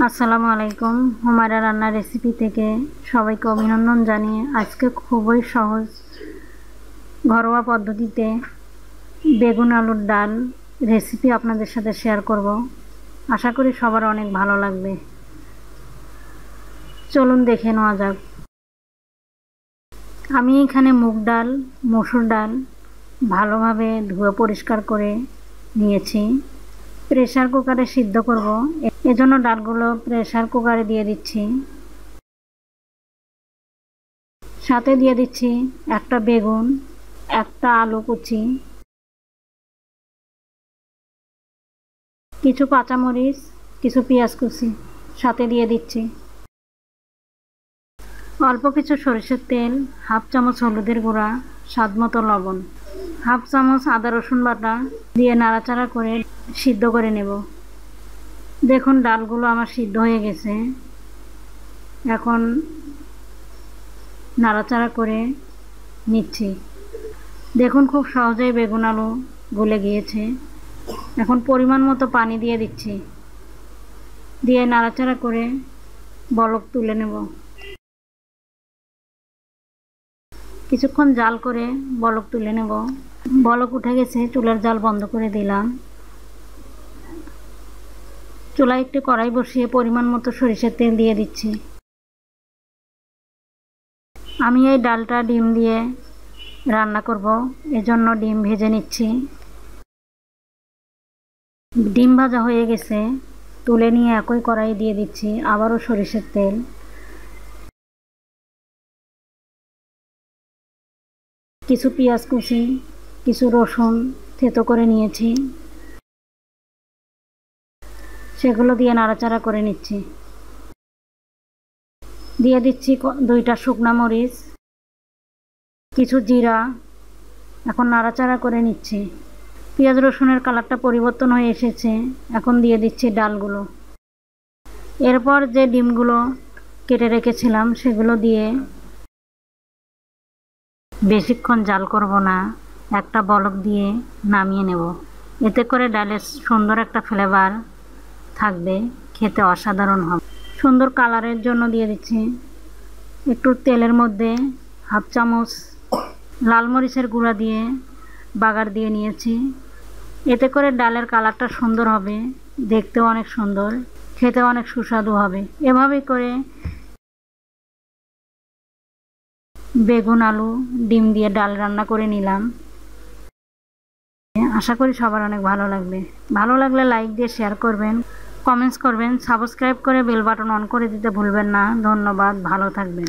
আসসালামু আলাইকুম। হুমায়রা রান্নার রেসিপি থেকে সবাইকে অভিনন্দন জানিয়ে আজকে খুবই সহজ ঘরোয়া পদ্ধতিতে বেগুন আলুর ডাল রেসিপি আপনাদের সাথে শেয়ার করব। আশা করি সবার অনেক ভালো লাগবে। চলুন দেখে নেওয়া যাক। আমি এখানে মুগ ডাল, মসুর ডাল ভালোভাবে ধুয়ে পরিষ্কার করে নিয়েছি। প্রেসার কুকারে সিদ্ধ করব, এজন্য ডালগুলো প্রেসার কুকারে দিয়ে দিচ্ছি। সাথে দিয়ে দিচ্ছি একটা বেগুন, একটা আলু কুচি, কিছু কাঁচামরিচ, কিছু পেঁয়াজ কুচি সাথে দিয়ে দিচ্ছি। অল্প কিছু সরিষার তেল, হাফ চামচ হলুদের গুঁড়া, স্বাদ মতো লবণ, হাফ চামচ আদা রসুন বাটা দিয়ে নাড়াচাড়া করে সিদ্ধ করে নেব। দেখুন ডালগুলো আমার সিদ্ধ হয়ে গেছে। এখন নাড়াচাড়া করে নিচ্ছি। দেখুন খুব সহজেই বেগুন আলু গলে গিয়েছে। এখন পরিমাণ মতো পানি দিয়ে দিচ্ছি, দিয়ে নাড়াচাড়া করে বলক তুলে নেব। কিছুক্ষণ জাল করে বলক তুলে নেব। বলক উঠে গেছে, চুলার জাল বন্ধ করে দিলাম। চুলায় একটি কড়াই বসিয়ে পরিমাণ মতো সরিষার তেল দিয়ে দিচ্ছি। আমি এই ডালটা ডিম দিয়ে রান্না করব, এজন্য ডিম ভেজে নিচ্ছি। ডিম ভাজা হয়ে গেছে, তুলে নিয়ে একই কড়াই দিয়ে দিচ্ছি আবারও সরিষার তেল। কিছু পেঁয়াজ কুচি, কিছু রসুন থেতো করে নিয়েছি, সেগুলো দিয়ে নাড়াচাড়া করে নিচ্ছি। দিয়ে দিচ্ছি দুইটা শুকনা মরিচ, কিছু জিরা। এখন নাড়াচাড়া করে নিচ্ছি। পেঁয়াজ রসুনের কালারটা পরিবর্তন হয়ে এসেছে। এখন দিয়ে দিচ্ছি ডালগুলো। এরপর যে ডিমগুলো কেটে রেখেছিলাম সেগুলো দিয়ে বেশিক্ষণ জাল করব না, একটা বলক দিয়ে নামিয়ে নেব। এতে করে ডালের সুন্দর একটা ফ্লেভার থাকবে, খেতে অসাধারণ হবে। সুন্দর কালারের জন্য দিয়ে দিচ্ছি একটু তেলের মধ্যে হাফ চামচ লাল মরিচের গুঁড়া দিয়ে বাগার দিয়ে নিয়েছি। এতে করে ডালের কালারটা সুন্দর হবে, দেখতেও অনেক সুন্দর, খেতে অনেক সুস্বাদু হবে। এভাবেই করে বেগুন আলু ডিম দিয়ে ডাল রান্না করে নিলাম। আশা করি সবার অনেক ভালো লাগবে। ভালো লাগলে লাইক দিয়ে শেয়ার করবেন, কমেন্টস করবেন, সাবস্ক্রাইব করে বেল বাটন অন করে দিতে ভুলবেন না। ধন্যবাদ, ভালো থাকবেন।